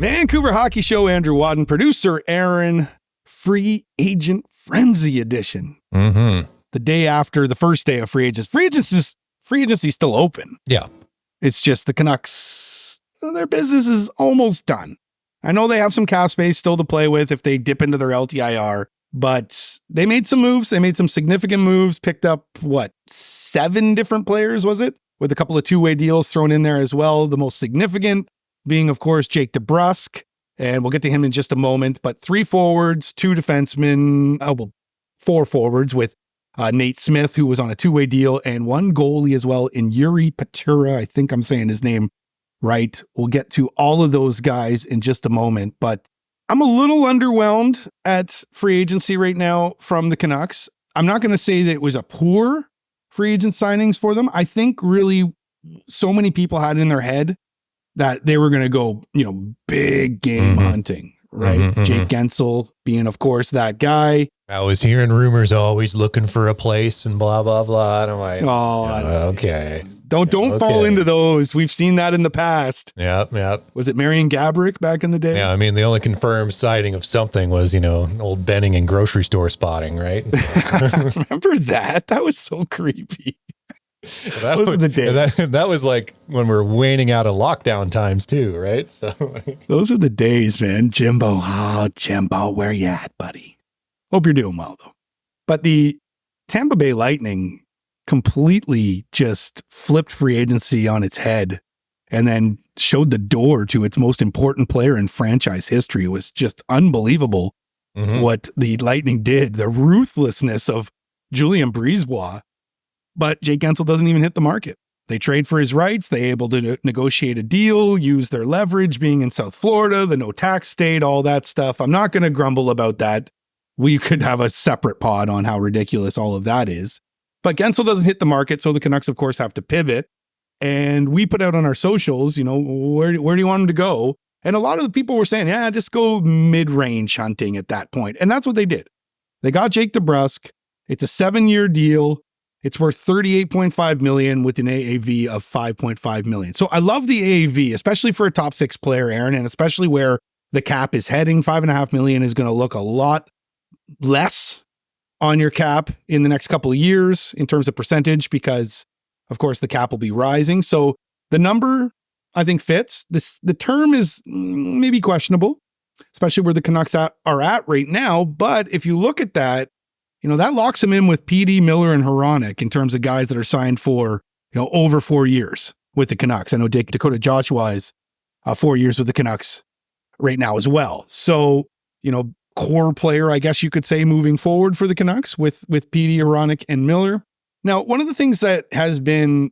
Vancouver Hockey Show, Andrew Wadden, producer Aaron, free agent frenzy edition. Mm-hmm. The day after the first day of free agents. Free agency's still open. Yeah. It's just the Canucks, their business is almost done. I know they have some cap space still to play with if they dip into their LTIR, but they made some moves. They made some significant moves, picked up, 7 different players, was it? With a couple of two-way deals thrown in there as well. The most significant being, of course, Jake DeBrusk, and we'll get to him in just a moment, but 3 forwards, 2 defensemen, 4 forwards with Nate Smith, who was on a two-way deal, and 1 goalie as well in Yuri Patura. I think I'm saying his name right. We'll get to all of those guys in just a moment, but I'm a little underwhelmed at free agency right now from the Canucks. I'm not going to say that it was a poor free agent signings for them. I think really so many people had in their head that they were going to go, big game hunting, right? Mm-hmm. Jake Gensel being, of course, that guy. I was hearing rumors always looking for a place and blah, blah, blah. And I'm like, okay. Don't fall into those. We've seen that in the past. Yep. Was it Marian Gaborik back in the day? Yeah, I mean, the only confirmed sighting of something was, old Benning and grocery store spotting, right? Remember that? That was so creepy. Those were the days. That was like when we're waning out of lockdown times too, right? So those were the days, man. Jimbo, where you at, buddy? Hope you're doing well, though. But the Tampa Bay Lightning completely just flipped free agency on its head and then showed the door to its most important player in franchise history. It was just unbelievable what the Lightning did, the ruthlessness of Julien Brisebois. But Jake Gensel doesn't even hit the market. They trade for his rights. They able to negotiate a deal, use their leverage being in South Florida, the no tax state, all that stuff. I'm not going to grumble about that. We could have a separate pod on how ridiculous all of that is. But Gensel doesn't hit the market, so the Canucks, of course, have to pivot. And we put out on our socials, where do you want him to go? And a lot of the people were saying, just go mid-range hunting at that point. And that's what they did. They got Jake DeBrusk. It's a 7-year deal. It's worth $38.5 million with an AAV of $5.5 million. So I love the AAV, especially for a top 6 player, Aaron, and especially where the cap is heading. $5.5 million is going to look a lot less on your cap in the next couple of years in terms of percentage, because of course the cap will be rising. So the number I think fits. The term is maybe questionable, especially where the Canucks are at right now. But if you look at that, that locks him in with PD, Miller, and Hronek in terms of guys that are signed for, over 4 years with the Canucks. I know Dakota Joshua is 4 years with the Canucks right now as well. So, core player, I guess you could say, moving forward for the Canucks with PD, Hronek, and Miller. Now, one of the things that has been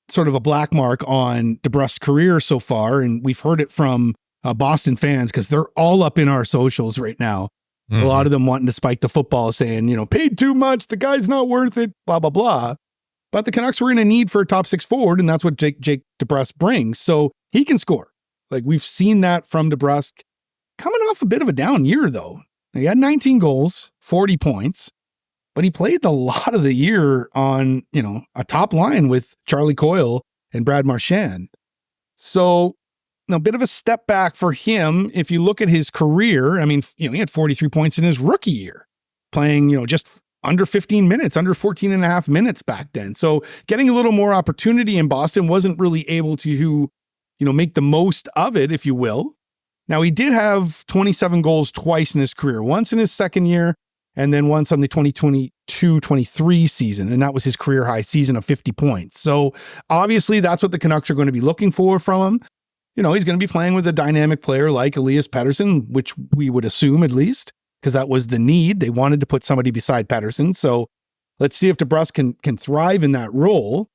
sort of a black mark on DeBrusk's career so far, and we've heard it from Boston fans because they're all up in our socials right now. A lot of them wanting to spike the football, saying, paid too much, the guy's not worth it, blah, blah, blah. But the Canucks were in a need for a top 6 forward, and that's what Jake DeBrusk brings. So he can score. Like, we've seen that from DeBrusk. Coming off a bit of a down year, though. He had 19 goals, 40 points, but he played a lot of the year on, a top line with Charlie Coyle and Brad Marchand. So a bit of a step back for him. If you look at his career, I mean, he had 43 points in his rookie year, playing, just under 15 minutes, under 14 and a half minutes back then. So getting a little more opportunity in Boston, wasn't really able to, make the most of it, if you will. Now, he did have 27 goals twice in his career, once in his second year and then once on the 2022-23 season. And that was his career high season of 50 points. So obviously that's what the Canucks are going to be looking for from him. He's going to be playing with a dynamic player like Elias Pettersson, which we would assume at least, because that was the need. They wanted to put somebody beside Pettersson. So let's see if DeBrusk can thrive in that role.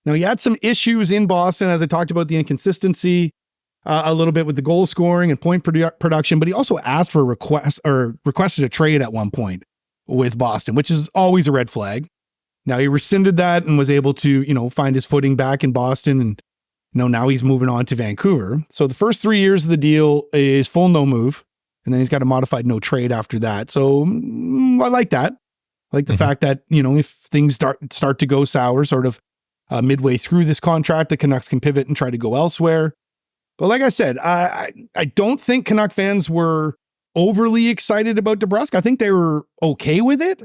Now, he had some issues in Boston, as I talked about the inconsistency a little bit with the goal scoring and point production, but he also asked for requested a trade at one point with Boston, which is always a red flag. Now, he rescinded that and was able to, find his footing back in Boston, and now he's moving on to Vancouver. So the first 3 years of the deal is full no move, and then he's got a modified no trade after that. So I like that. I like the fact that, if things start to go sour sort of midway through this contract, the Canucks can pivot and try to go elsewhere. But like I said, I don't think Canuck fans were overly excited about DeBrusk. I think they were okay with it.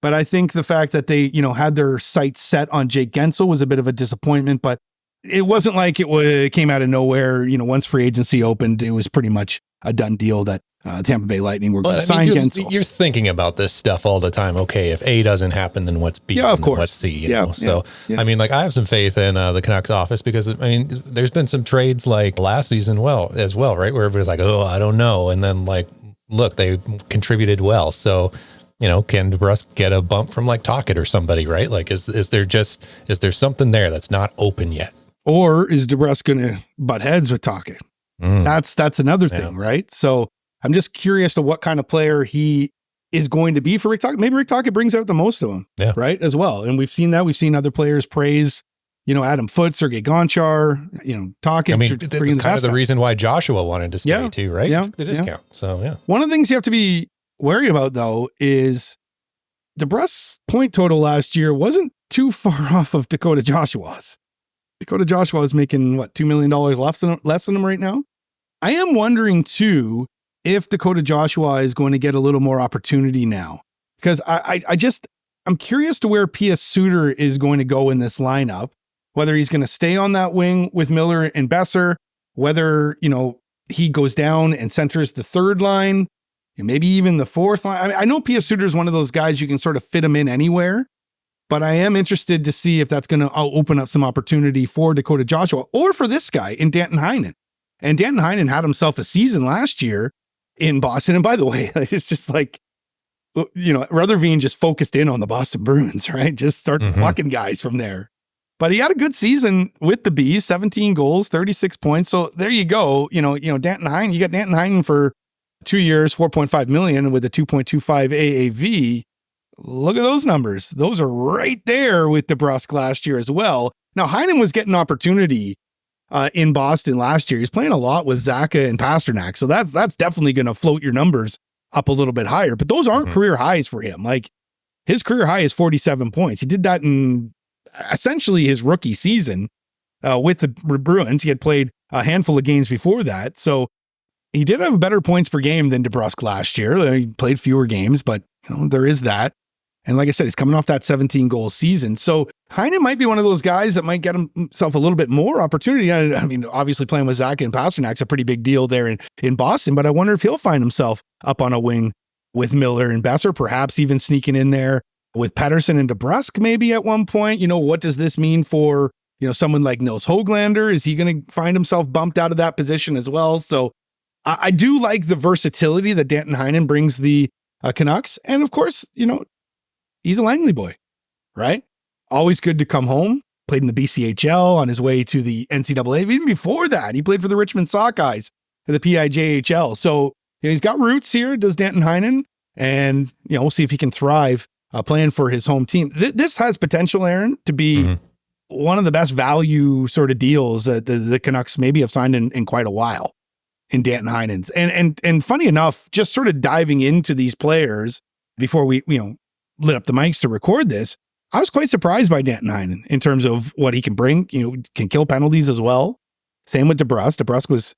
But I think the fact that they, had their sights set on Jake Guentzel was a bit of a disappointment. But it wasn't like it came out of nowhere. Once free agency opened, it was pretty much a done deal that Tampa Bay Lightning were going to sign Guentzel. You're thinking about this stuff all the time. Okay, if A doesn't happen, then what's B? Yeah, of course. What's C? So, I mean, I have some faith in the Canucks office because, there's been some trades like last season as well, right? Where everybody's like, oh, I don't know. And then look, they contributed well. So, can DeBrusk get a bump from Tocchet or somebody, right? Is there something there that's not open yet? Or is DeBrusk going to butt heads with Tocchet? That's another thing, right? So I'm just curious to what kind of player he is going to be for Rick Tocchet. Maybe Rick Tocchet brings out the most of him, right, as well. And we've seen that. We've seen other players praise, Adam Foote, Sergei Gonchar, Tocchet. It was kind of the reason why Joshua wanted to stay too, right? Yeah. The discount. So, yeah. One of the things you have to be wary about, though, is DeBrusk's point total last year wasn't too far off of Dakota Joshua's. Dakota Joshua is making, $2 million less than him right now? I am wondering, too, if Dakota Joshua is going to get a little more opportunity now. Because I'm curious to where P.S. Suter is going to go in this lineup, whether he's going to stay on that wing with Miller and Besser, whether, he goes down and centers the third line, and maybe even the fourth line. I know P.S. Suter is one of those guys you can sort of fit him in anywhere. But I am interested to see if that's going to open up some opportunity for Dakota Joshua or for this guy in Danton Heinen. And Danton Heinen had himself a season last year in Boston. And by the way, it's just Rutherford just focused in on the Boston Bruins, right? Just start plucking guys from there. But he had a good season with the Bees, 17 goals, 36 points. So there you go. Danton Heinen, you got Danton Heinen for 2 years, $4.5 million with a 2.25 AAV. Look at those numbers. Those are right there with DeBrusk last year as well. Now, Heinen was getting opportunity in Boston last year. He's playing a lot with Zacha and Pasternak. So that's definitely going to float your numbers up a little bit higher. But those aren't career highs for him. His career high is 47 points. He did that in essentially his rookie season with the Bruins. He had played a handful of games before that. So he did have better points per game than DeBrusk last year. He played fewer games, but there is that. And like I said, he's coming off that 17-goal season. So Heinen might be one of those guys that might get himself a little bit more opportunity. Obviously playing with Zacha and Pasternak's a pretty big deal there in Boston, but I wonder if he'll find himself up on a wing with Miller and Besser, perhaps even sneaking in there with Pettersson and DeBrusk maybe at one point. What does this mean for, someone like Nils Höglander? Is he going to find himself bumped out of that position as well? So I do like the versatility that Danton Heinen brings the Canucks. And of course, he's a Langley boy, right? Always good to come home. Played in the BCHL on his way to the NCAA. Even before that, he played for the Richmond Sockeyes in the PIJHL. So he's got roots here, does Danton Heinen. And, we'll see if he can thrive playing for his home team. This has potential, Aaron, to be one of the best value sort of deals that the Canucks maybe have signed in quite a while in Danton Heinen's. And funny enough, just sort of diving into these players before we, lit up the mics to record this, I was quite surprised by Danton Heinen in terms of what he can bring. Can kill penalties as well. Same with DeBrusk. DeBrusk was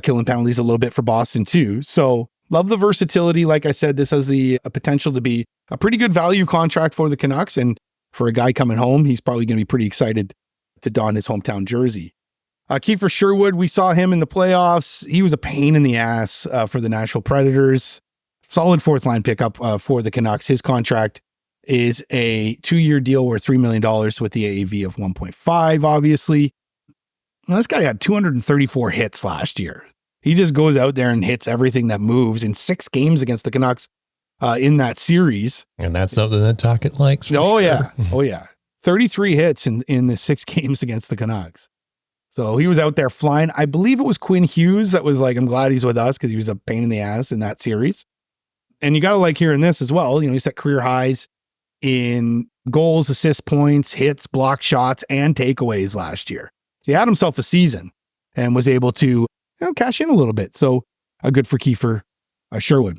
killing penalties a little bit for Boston too. So love the versatility. Like I said, this has the potential to be a pretty good value contract for the Canucks. And for a guy coming home, he's probably going to be pretty excited to don his hometown jersey. Kiefer Sherwood, we saw him in the playoffs. He was a pain in the ass for the Nashville Predators. Solid fourth line pickup for the Canucks. His contract is a 2-year deal worth $3 million with the AAV of 1.5, obviously. Now, this guy had 234 hits last year. He just goes out there and hits everything that moves in 6 games against the Canucks in that series. And that's something that Tocchet likes. Oh, yeah. Oh, yeah. 33 hits in the 6 games against the Canucks. So he was out there flying. I believe it was Quinn Hughes that was like, I'm glad he's with us because he was a pain in the ass in that series. And you got to like hearing this as well. He set career highs in goals, assist points, hits, block shots, and takeaways last year. So he had himself a season and was able to cash in a little bit. So good for Kiefer Sherwood.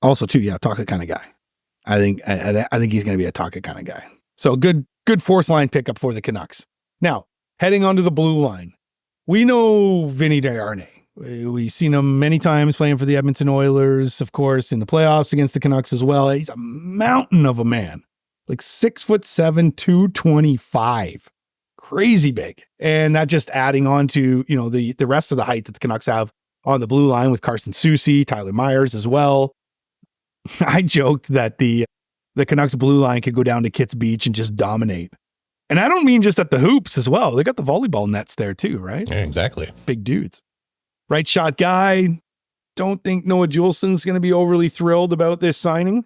Also, too, Tocchet kind of guy. I think he's going to be a Tocchet kind of guy. So good fourth line pickup for the Canucks. Now, heading onto the blue line. we know Vinny Desharnais. We've seen him many times playing for the Edmonton Oilers, of course, in the playoffs against the Canucks as well. He's a mountain of a man, like 6'7", 225. Crazy big. And that just adding on to, the rest of the height that the Canucks have on the blue line with Carson Soucy, Tyler Myers as well. I joked that the Canucks blue line could go down to Kits Beach and just dominate. And I don't mean just at the hoops as well. They got the volleyball nets there too, right? Yeah, exactly. Big dudes. Right shot guy. Don't think Noah Juulsen's going to be overly thrilled about this signing.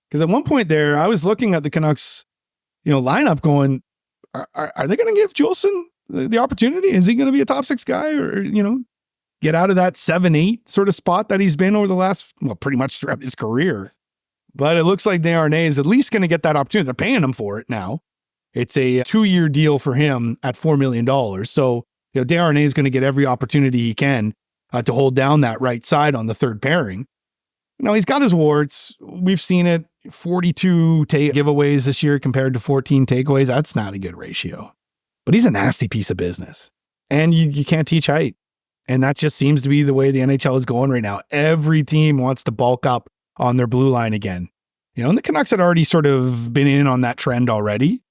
Because at one point there, I was looking at the Canucks, lineup going, are they going to give Juulsen the opportunity? Is he going to be a top 6 guy or, get out of that 7-8 sort of spot that he's been over the last, pretty much throughout his career. But it looks like Desharnais is at least going to get that opportunity. They're paying him for it now. It's a 2-year deal for him at $4 million. So, Desharnais is going to get every opportunity he can to hold down that right side on the third pairing. He's got his warts. We've seen it. 42 giveaways this year compared to 14 takeaways. That's not a good ratio. But he's a nasty piece of business. And you can't teach height. And that just seems to be the way the NHL is going right now. Every team wants to bulk up on their blue line again. And the Canucks had already sort of been in on that trend already,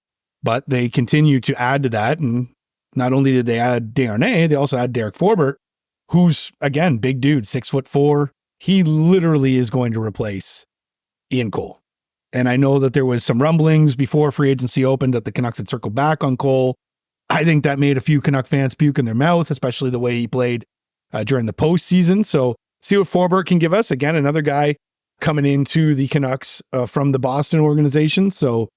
but they continue to add to that. And not only did they add Desharnais, they also had Derek Forbort, who's, again, big dude, 6'4". He literally is going to replace Ian Cole. And I know that there was some rumblings before free agency opened that the Canucks had circled back on Cole. I think that made a few Canuck fans puke in their mouth, especially the way he played during the postseason. So see what Forbort can give us. Again, another guy coming into the Canucks from the Boston organization. So,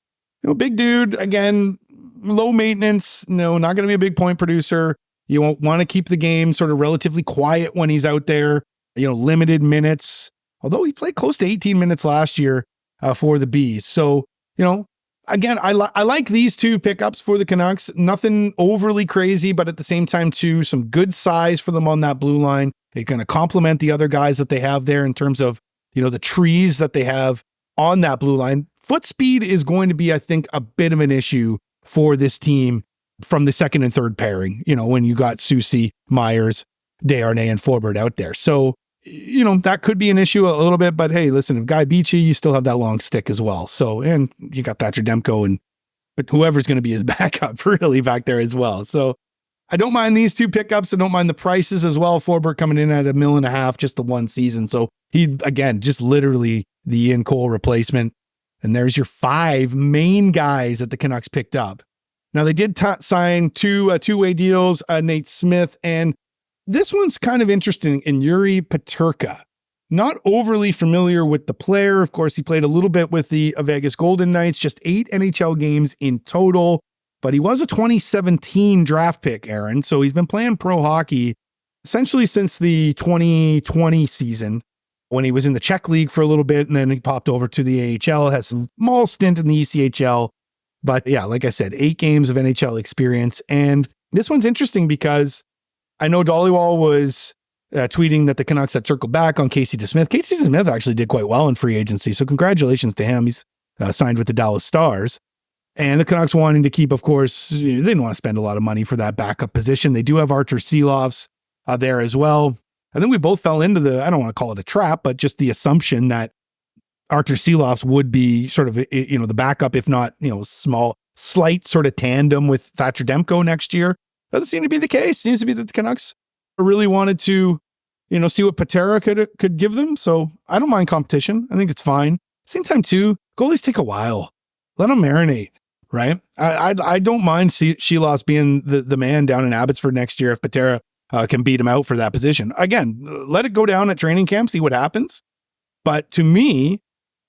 big dude, again, low maintenance, not going to be a big point producer. You won't want to keep the game sort of relatively quiet when he's out there, limited minutes, although he played close to 18 minutes last year for the Bees. So, again, I like these two pickups for the Canucks. Nothing overly crazy, but at the same time, too, some good size for them on that blue line. They're going to complement the other guys that they have there in terms of, the trees that they have on that blue line. Foot speed is going to be, I think, a bit of an issue for this team from the second and third pairing, when you got Soucy, Myers, Desharnais, and Forbort out there. So, that could be an issue a little bit, but hey, listen, if Guy beats you, you still have that long stick as well. So, and you got Thatcher Demko but whoever's going to be his backup really back there as well. So I don't mind these two pickups. I don't mind the prices as well. Forbort coming in at $1.5 million just the one season. So he, again, just literally the Ian Cole replacement. And there's your 5 main guys that the Canucks picked up. Now they did sign two two-way deals, Nate Smith, and this one's kind of interesting in Yuri Peterka. Not overly familiar with the player. Of course, he played a little bit with the Vegas Golden Knights, just 8 NHL games in total, but he was a 2017 draft pick, Aaron. So he's been playing pro hockey essentially since the 2020 season when he was in the Czech League for a little bit, and then he popped over to the AHL, has a small stint in the ECHL. But yeah, like I said, 8 games of NHL experience. And this one's interesting because I know Dhaliwal was tweeting that the Canucks had circled back on Casey DeSmith. Casey DeSmith actually did quite well in free agency, so congratulations to him. He's signed with the Dallas Stars. And the Canucks wanting to keep, of course, they didn't want to spend a lot of money for that backup position. They do have Artur Silovs there as well. I think we both fell into I don't want to call it a trap, but just the assumption that Artur Silovs would be sort of, the backup, if not, slight sort of tandem with Thatcher Demko next year. Doesn't seem to be the case. Seems to be that the Canucks really wanted to, see what Patera could give them. So I don't mind competition. I think it's fine. Same time too, goalies take a while. Let them marinate, right? I don't mind Silovs being the man down in Abbotsford next year if Patera can beat him out for that position. Again, let it go down at training camp, see what happens. But to me,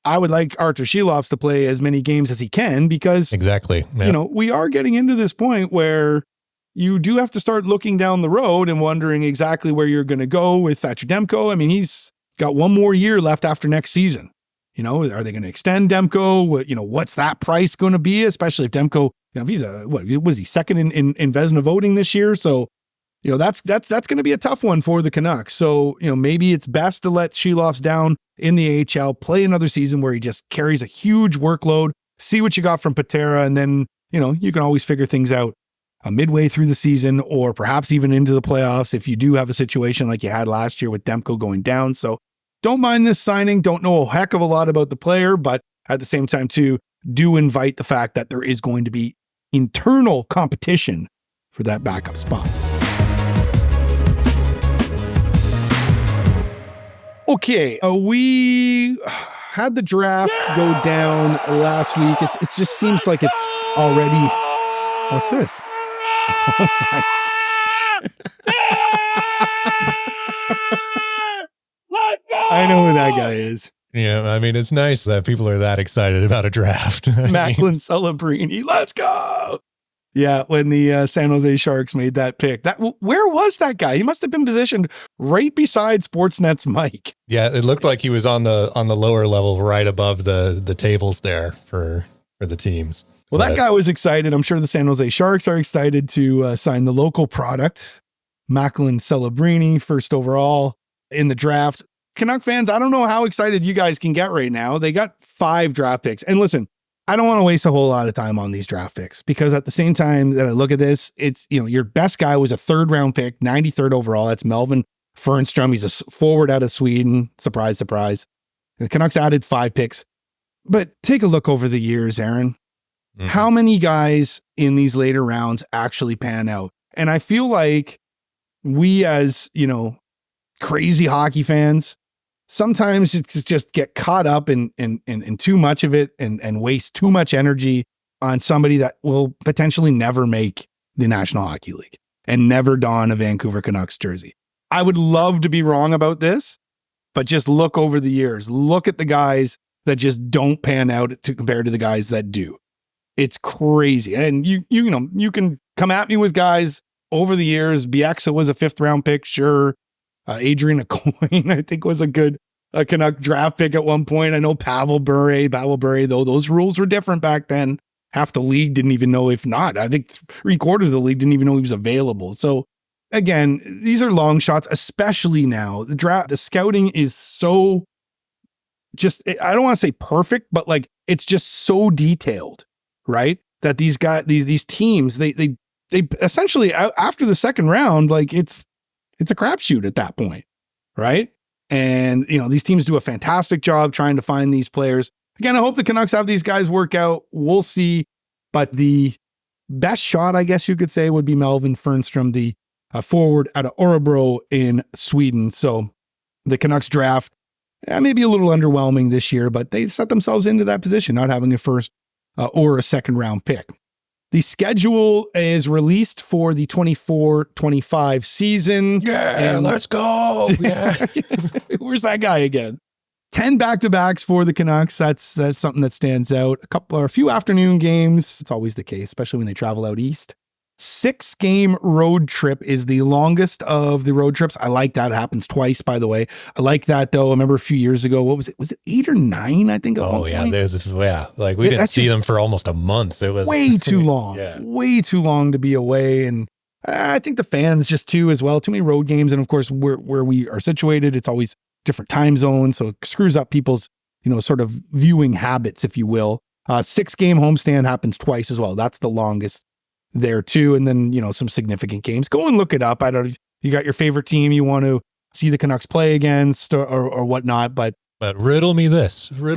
I would like Artur Silovs to play as many games as he can because exactly, yeah. We are getting into this point where you do have to start looking down the road and wondering exactly where you're going to go with Thatcher Demko. I mean, he's got one more year left after next season. Are they going to extend Demko? What's that price going to be? Especially if Demko, if he's was he second in Vezina voting this year? So, that's going to be a tough one for the Canucks. So, maybe it's best to let Silovs down in the AHL, play another season where he just carries a huge workload, see what you got from Patera, and then, you can always figure things out midway through the season, or perhaps even into the playoffs if you do have a situation like you had last year with Demko going down. So don't mind this signing. Don't know a heck of a lot about the player, but at the same time, too, do invite the fact that there is going to be internal competition for that backup spot. Okay, we had the draft go down last week. It just seems like it's already... What's this? Oh my... I know who that guy is. Yeah, I mean, it's nice that people are that excited about a draft. Macklin Celebrini, let's go! Yeah, when the San Jose Sharks made that pick, where was that guy? He must have been positioned right beside Sportsnet's mic. Yeah, it looked like he was on the lower level, right above the tables there for the teams. Well, that guy was excited. I'm sure the San Jose Sharks are excited to sign the local product, Macklin Celebrini, first overall in the draft. Canuck fans, I don't know how excited you guys can get right now. They got 5 draft picks. And listen, I don't want to waste a whole lot of time on these draft picks, because at the same time that I look at this, it's, your best guy was a 3rd round pick, 93rd overall. That's Melvin Fernstrom. He's a forward out of Sweden. Surprise, surprise. The Canucks added 5 picks. But take a look over the years, Aaron. Mm-hmm. How many guys in these later rounds actually pan out? And I feel like we, as, crazy hockey fans, sometimes it's just get caught up in too much of it and waste too much energy on somebody that will potentially never make the National Hockey League and never don a Vancouver Canucks jersey. I would love to be wrong about this, but just look over the years. Look at the guys that just don't pan out to compare to the guys that do. It's crazy. And you can come at me with guys over the years. Bieksa was a 5th round pick, sure. Adrian Aucoin, I think, was a good Canuck draft pick at one point. I know Pavel Bure, though, those rules were different back then. Half the league didn't even know, if not, I think 3/4 of the league didn't even know he was available. So again, these are long shots, especially now. The scouting is so just, I don't want to say perfect, but like, it's just so detailed, right? That these guys, these teams, they essentially, after the 2nd round, like it's a crapshoot at that point, right? And, these teams do a fantastic job trying to find these players. Again, I hope the Canucks have these guys work out. We'll see. But the best shot, I guess you could say, would be Melvin Fernstrom, the forward out of Örebro in Sweden. So the Canucks draft, maybe a little underwhelming this year, but they set themselves into that position, not having a 1st or a 2nd round pick. The schedule is released for the 24-25 season. Yeah, let's go. Yeah. Where's that guy again? 10 back-to-backs for the Canucks. That's something that stands out. A few afternoon games. It's always the case, especially when they travel out east. 6-game road trip is the longest of the road trips. I like that. It happens twice, by the way. I like that, though. I remember a few years ago, what was it? Was it 8 or 9, I think? Oh, yeah. Like we didn't see them for almost a month. It was way too long. Yeah. Way too long to be away. And I think the fans just too, as well. Too many road games. And of course, where we are situated, it's always different time zones. So it screws up people's, sort of viewing habits, if you will. 6-game homestand happens twice as well. That's the longest there too. And then, some significant games. Go and look it up. You got your favorite team you want to see the Canucks play against or whatnot, but riddle me this, Andrew.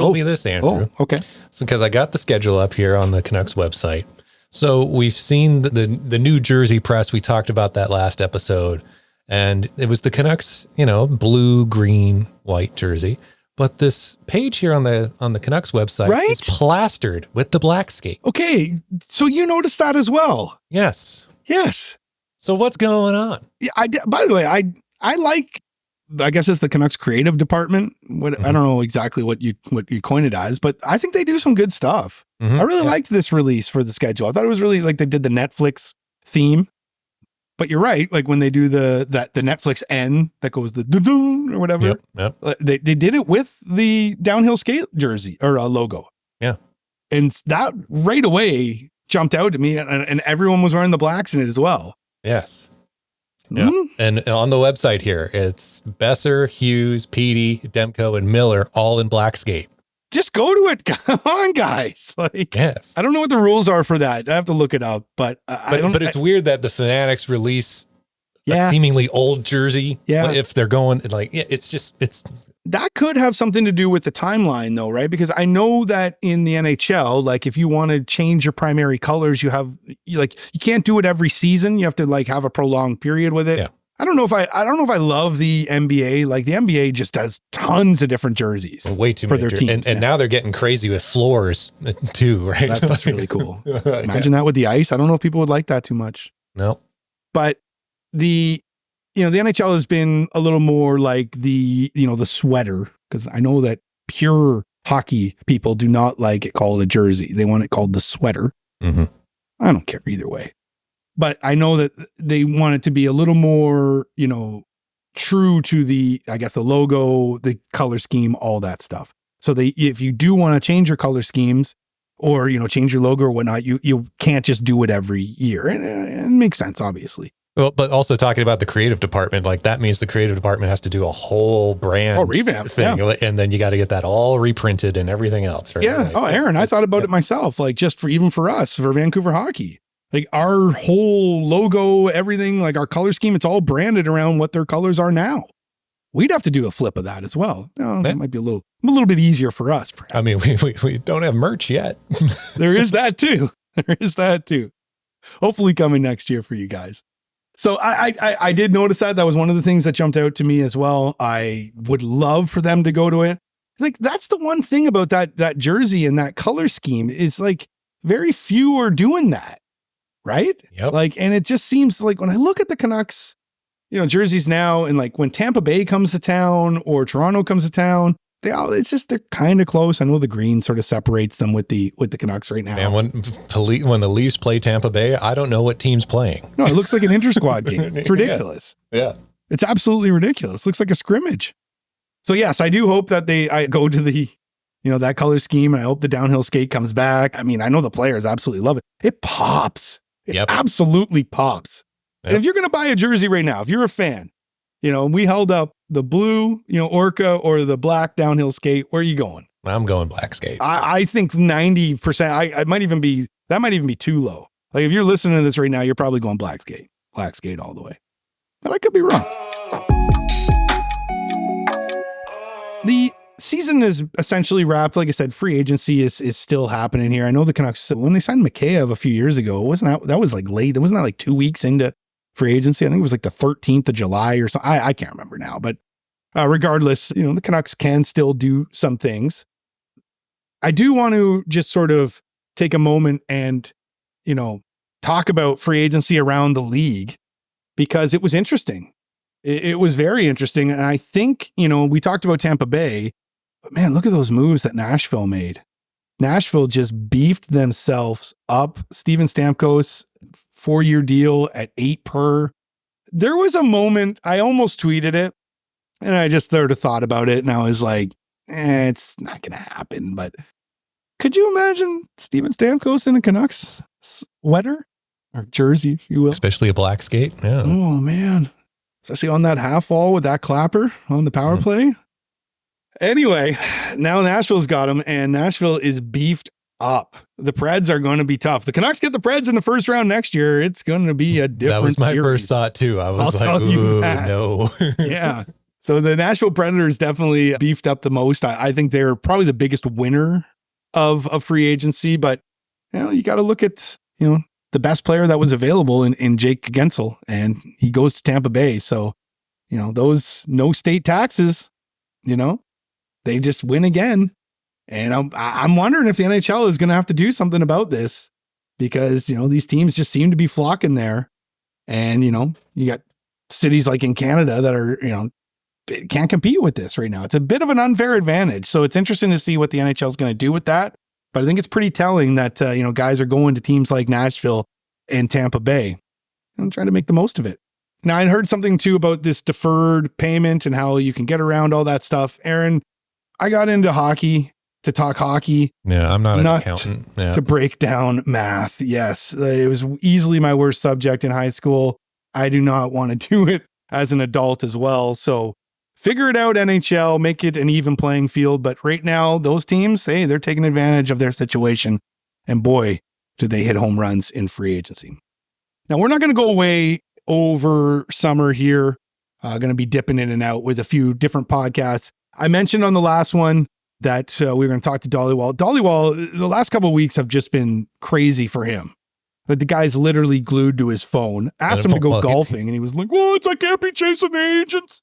Oh, okay. So, because I got the schedule up here on the Canucks website. So we've seen the New Jersey press. We talked about that last episode, and it was the Canucks, blue, green, white jersey. But this page here on the Canucks website is plastered with the black skate. Okay, so you noticed that as well. Yes. So what's going on? Yeah, by the way, I like, I guess it's the Canucks creative department. I don't know exactly what you coined it as, but I think they do some good stuff. Mm-hmm. I really liked this release for the schedule. I thought it was really like they did the Netflix theme. But you're right. Like when they do the Netflix N that goes the doo-doo or whatever. Yep. They did it with the downhill skate jersey or logo. Yeah. And that right away jumped out to me, and everyone was wearing the blacks in it as well. Yes. Yeah. Mm-hmm. And on the website here, it's Besser, Hughes, Petey, Demko, and Miller all in black skate. just go to it. Come on, guys. Like, Yes. I don't know what the rules are for that. I have to look it up, but But it's weird that the Fanatics release Yeah. a seemingly old jersey. Yeah. If they're going like, it's that could have something to do with the timeline though, right? Because I know that in the NHL, like if you want to change your primary colors, you can't do it every season. You have to like have a prolonged period with it. Yeah. I don't know if I love the NBA. Like the NBA just does tons of different jerseys. way too for many their teams. and now they're getting crazy with floors too, right? That's really cool. Imagine that with the ice. I don't know if people would like that too much. No. But the NHL has been a little more like the sweater, because I know that pure hockey people do not like it called a jersey. They want it called the sweater. Mm-hmm. I don't care either way. But I know that they want it to be a little more, true to the logo, the color scheme, all that stuff. So if you do want to change your color schemes or, change your logo or whatnot, you can't just do it every year. And it makes sense, obviously. Well, but also talking about the creative department, like that means the creative department has to do a whole brand revamp thing. Yeah. And then you got to get that all reprinted and everything else. Right? Yeah. Like, Aaron, I thought about it myself, like just for us, for Vancouver hockey. Like our whole logo, everything, like our color scheme, it's all branded around what their colors are now. We'd have to do a flip of that as well. That might be a little bit easier for us. Perhaps. I mean, we don't have merch yet. There is that too. Hopefully coming next year for you guys. So I did notice that. That was one of the things that jumped out to me as well. I would love for them to go to it. Like that's the one thing about that jersey and that color scheme is like very few are doing that. Right? Yep. Like, and it just seems like when I look at the Canucks, jerseys now, and like when Tampa Bay comes to town or Toronto comes to town, they're kind of close. I know the green sort of separates them with the Canucks right now. And when the Leafs play Tampa Bay, I don't know what team's playing. No, it looks like an inter-squad game. It's ridiculous. Yeah. It's absolutely ridiculous. Looks like a scrimmage. So yes, I do hope that I go to the, that color scheme, and I hope the downhill skate comes back. I mean, I know the players absolutely love it. It pops. It absolutely pops. Yep. And if you're going to buy a jersey right now, if you're a fan, we held up the blue, Orca or the black downhill skate. Where are you going? I'm going black skate. I think 90%. That might even be too low. Like if you're listening to this right now, you're probably going black skate all the way. But I could be wrong. The season is essentially wrapped. Like I said, free agency is still happening here. I know the Canucks, when they signed Mikheyev a few years ago, that was like late. Wasn't that like 2 weeks into free agency? I think it was like the 13th of July or something. I can't remember now, but regardless, the Canucks can still do some things. I do want to just sort of take a moment and, talk about free agency around the league because it was interesting. It was very interesting. And I think, we talked about Tampa Bay, but man, look at those moves that Nashville made. Nashville just beefed themselves up. Steven Stamkos, 4-year deal at $8 per. There was a moment, I almost tweeted it, and I just sort of thought about it, and I was like, it's not going to happen. But could you imagine Steven Stamkos in a Canucks sweater or jersey, if you will? Especially a black skate. Yeah. Oh, man. Especially on that half wall with that clapper on the power play. Anyway, now Nashville's got him, and Nashville is beefed up. The Preds are going to be tough. The Canucks get the Preds in the first round next year. It's going to be a different That was my series. first thought, too. I was like, ooh, no. Yeah. So the Nashville Predators definitely beefed up the most. I think they're probably the biggest winner of free agency, but you got to look at, the best player that was available in Jake Gensel, and he goes to Tampa Bay. So, those no state taxes, they just win again. And I'm wondering if the NHL is going to have to do something about this because, these teams just seem to be flocking there. And, you got cities like in Canada that are, can't compete with this right now. It's a bit of an unfair advantage. So it's interesting to see what the NHL is going to do with that. But I think it's pretty telling that, guys are going to teams like Nashville and Tampa Bay and trying to make the most of it. Now, I heard something too about this deferred payment and how you can get around all that stuff. Aaron, I got into hockey to talk hockey. Yeah, I'm not an accountant. Yeah. To break down math. Yes, it was easily my worst subject in high school. I do not want to do it as an adult as well. So Figure it out, NHL, make it an even playing field. But right now, those teams, hey, they're taking advantage of their situation. And boy, did they hit home runs in free agency. Now, we're not going to go away over summer here. Going to be dipping in and out with a few different podcasts. I mentioned on the last one that we were going to talk to Dollywall. Dollywall, the last couple of weeks have just been crazy for him. But the guy's literally glued to his phone. Asked him to go golfing, and he was like, "What? I can't be chasing agents."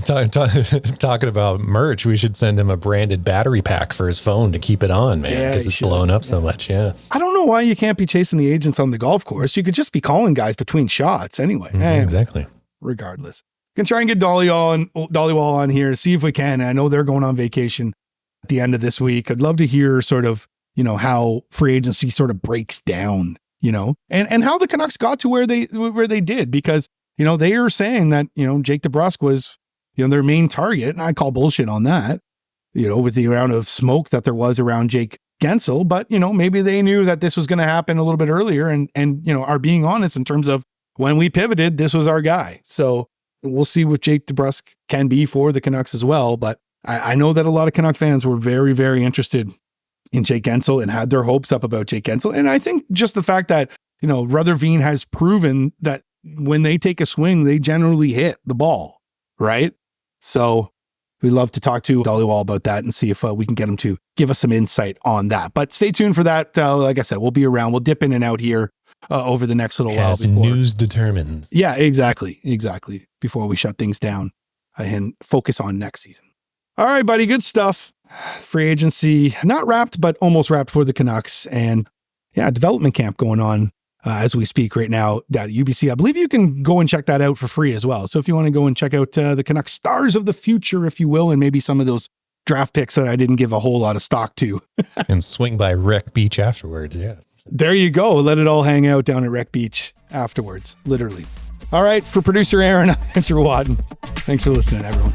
Talking about merch, we should send him a branded battery pack for his phone to keep it on, man, because it's blown up so much. Yeah. I don't know why you can't be chasing the agents on the golf course. You could just be calling guys between shots anyway. Exactly. Regardless. Can try and get Dollywall on here, see if we can. I know they're going on vacation at the end of this week. I'd love to hear sort of, how free agency sort of breaks down, and how the Canucks got to where they did, because, they are saying that, Jake DeBrusk was, their main target. And I call bullshit on that, with the amount of smoke that there was around Jake Gensel. But, maybe they knew that this was going to happen a little bit earlier and are being honest in terms of when we pivoted, this was our guy. So we'll see what Jake DeBrusk can be for the Canucks as well. But I know that a lot of Canuck fans were very, very interested in Jake Gensel and had their hopes up about Jake Gensel. And I think just the fact that, Rutherford has proven that when they take a swing, they generally hit the ball, right? So we'd love to talk to Dollywall about that and see if we can get him to give us some insight on that. But stay tuned for that. Like I said, we'll be around. We'll dip in and out here over the next little while. As news determines. Yeah, exactly. Before we shut things down and focus on next season. All right, buddy. Good stuff. Free agency, not wrapped, but almost wrapped for the Canucks. And yeah, development camp going on as we speak right now at UBC. I believe you can go and check that out for free as well. So if you want to go and check out the Canucks stars of the future, if you will, and maybe some of those draft picks that I didn't give a whole lot of stock to. And swing by Wreck Beach afterwards. Yeah. There you go. Let it all hang out down at Wreck Beach afterwards, literally. All right. For producer Aaron, I'm Andrew Wadden. Thanks for listening, everyone.